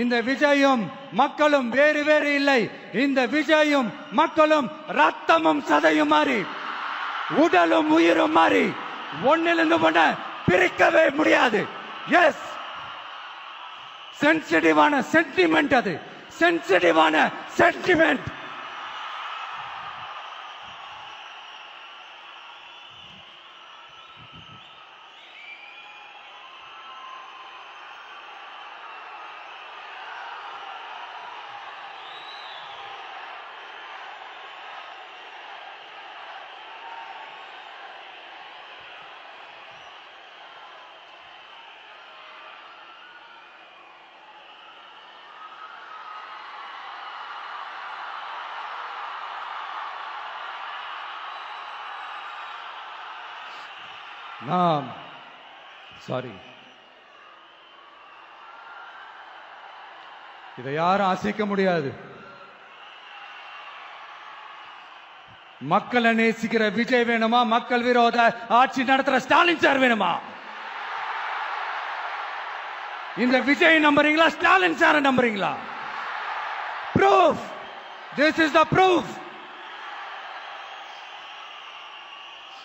இந்த விஜயும் மக்களும் வேறு வேறு இல்லை. இந்த விஜயும் மக்களும் ரத்தமும் சதையும் மாறி உடலும் உயிரும் மாறி ஒன்னிலிருந்து ஒன்ன பிரிக்கவே முடியாது. எஸ், சென்சிட்டிவான சென்டிமெண்ட், அது சென்சிட்டிவான சென்டிமெண்ட். சாரி, இதை யாரும் அசைக்க முடியாது. மக்களை நேசிக்கிற விஜய் வேணுமா? மக்கள் விரோத ஆட்சி நடத்துற ஸ்டாலின் சார் வேணுமா? இந்த விஜய் நம்புறீங்களா? ஸ்டாலின் சார் நம்புறீங்களா? Proof, this is the proof.